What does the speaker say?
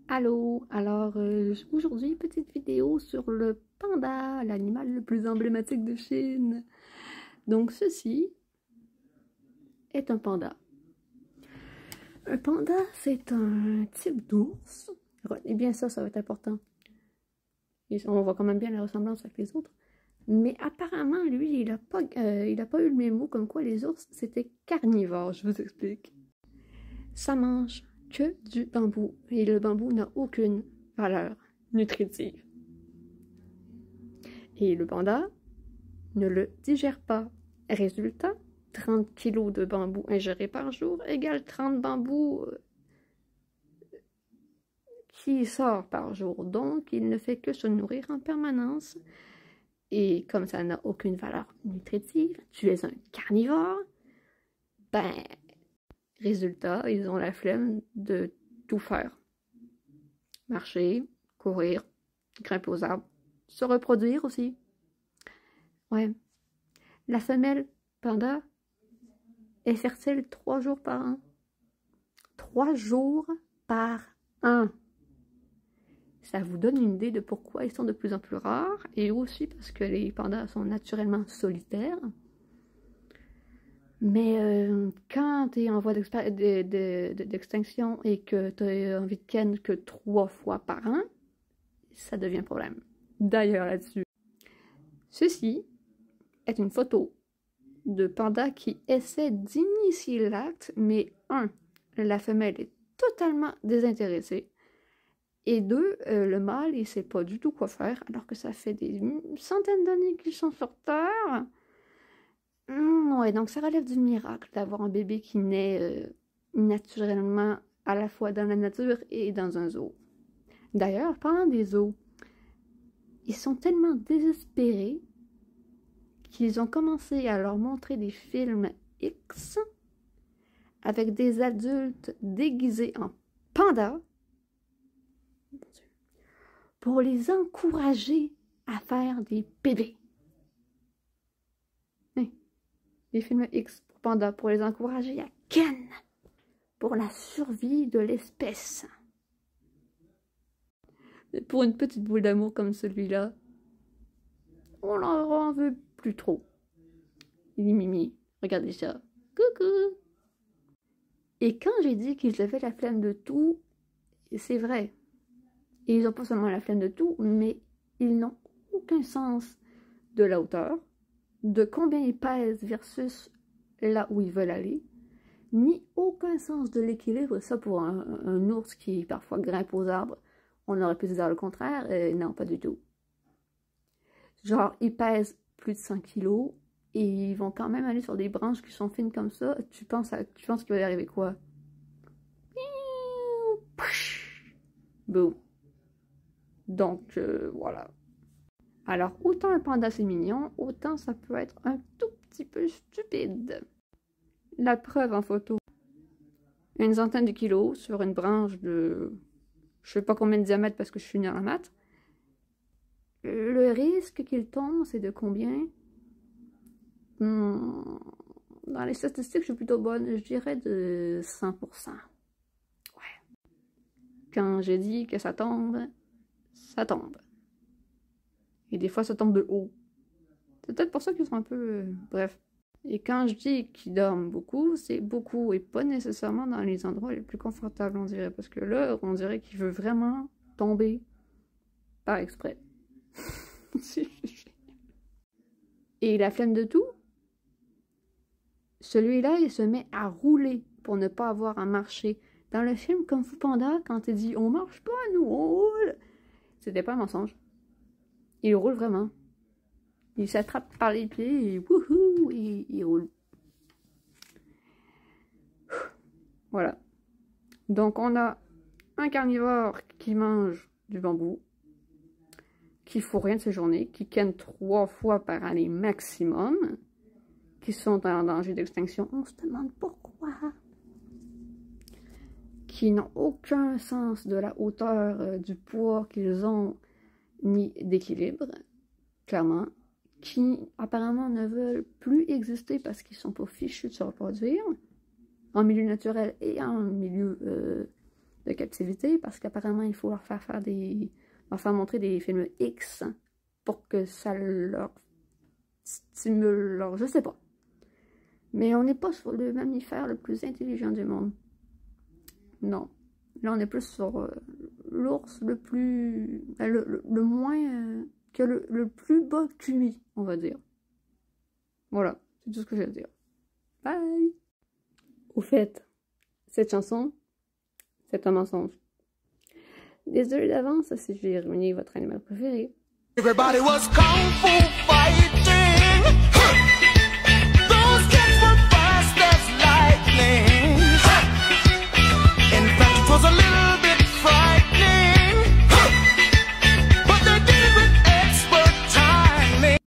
Allô, alors aujourd'hui petite vidéo sur le panda, l'animal le plus emblématique de Chine. Donc ceci est un panda. Un panda, c'est un type d'ours. Retenez bien ça, ça va être important. Et on voit quand même bien la ressemblance avec les autres. Mais apparemment, lui, il a pas eu le mémo comme quoi les ours, c'était carnivore, je vous explique. Ça mange que du bambou. Et le bambou n'a aucune valeur nutritive. Et le panda ne le digère pas. Résultat, 30 kg de bambou ingérés par jour égale 30 bambous qui sort par jour. Donc, il ne fait que se nourrir en permanence. Et comme ça n'a aucune valeur nutritive, tu es un carnivore, ben, résultat, ils ont la flemme de tout faire. Marcher, courir, grimper aux arbres, se reproduire aussi. Ouais. La femelle panda est fertile 3 jours par an. 3 jours par an. Ça vous donne une idée de pourquoi ils sont de plus en plus rares et aussi parce que les pandas sont naturellement solitaires. Mais quand tu es en voie d'extinction et que tu as envie de ken que 3 fois par an, ça devient un problème. D'ailleurs là-dessus, ceci est une photo de panda qui essaie d'initier l'acte, mais la femelle est totalement désintéressée. Et 2, le mâle, il sait pas du tout quoi faire, alors que ça fait des centaines d'années qu'ils sont sur Terre. Ouais, donc ça relève du miracle d'avoir un bébé qui naît naturellement à la fois dans la nature et dans un zoo. D'ailleurs, parlant des zoos, ils sont tellement désespérés qu'ils ont commencé à leur montrer des films X avec des adultes déguisés en pandas pour les encourager à faire des bébés. Des films X pour pandas, pour les encourager à ken, pour la survie de l'espèce. Pour une petite boule d'amour comme celui-là, on leur en veut plus trop. Il est mimi, regardez ça. Coucou! Et quand j'ai dit qu'ils avaient la flemme de tout, c'est vrai. Et ils n'ont pas seulement la flemme de tout, mais ils n'ont aucun sens de la hauteur, de combien ils pèsent versus là où ils veulent aller, ni aucun sens de l'équilibre. Ça, pour un ours qui parfois grimpe aux arbres, on aurait pu dire le contraire. Non, pas du tout. Genre, ils pèsent plus de 100 kilos et ils vont quand même aller sur des branches qui sont fines comme ça. Tu penses qu'il va y arriver quoi? Boum. Donc, voilà. Alors, autant un panda c'est mignon, autant ça peut être un tout petit peu stupide. La preuve en photo. Une centaine de kilos sur une branche de je sais pas combien de diamètre parce que je suis nulle en maths. Le risque qu'il tombe, c'est de combien? Dans les statistiques, je suis plutôt bonne. Je dirais de 100%. Ouais. Quand j'ai dit que ça tombe, ça tombe. Et des fois, ça tombe de haut. C'est peut-être pour ça qu'ils sont un peu... bref. Et quand je dis qu'ils dorment beaucoup, c'est beaucoup et pas nécessairement dans les endroits les plus confortables, on dirait. Parce que là, on dirait qu'il veut vraiment tomber par exprès. Et la flemme de tout, celui-là, il se met à rouler pour ne pas avoir à marcher. Dans le film Kung Fu Panda, quand il dit « on marche pas, nous, on roule », c'était pas un mensonge. Il roule vraiment. Il s'attrape par les pieds et wouhou, il roule. Voilà. Donc on a un carnivore qui mange du bambou, qui ne fout rien de ses journées, qui ken 3 fois par année maximum, qui sont en danger d'extinction. On se demande pourquoi. Qui n'ont aucun sens de la hauteur, du poids qu'ils ont, ni d'équilibre, clairement. Qui apparemment ne veulent plus exister parce qu'ils sont pas fichus de se reproduire, en milieu naturel et en milieu de captivité parce qu'apparemment il faut leur faire montrer des films X pour que ça leur stimule leur... je sais pas. Mais on n'est pas sur le mammifère le plus intelligent du monde. Non. Là, on est plus sur l'ours le plus... le moins... que le plus bas QI, on va dire. Voilà, c'est tout ce que j'ai à dire. Bye! Au fait, cette chanson, c'est un mensonge. Désolé d'avance si j'ai ruiné votre animal préféré. Everybody was kung fu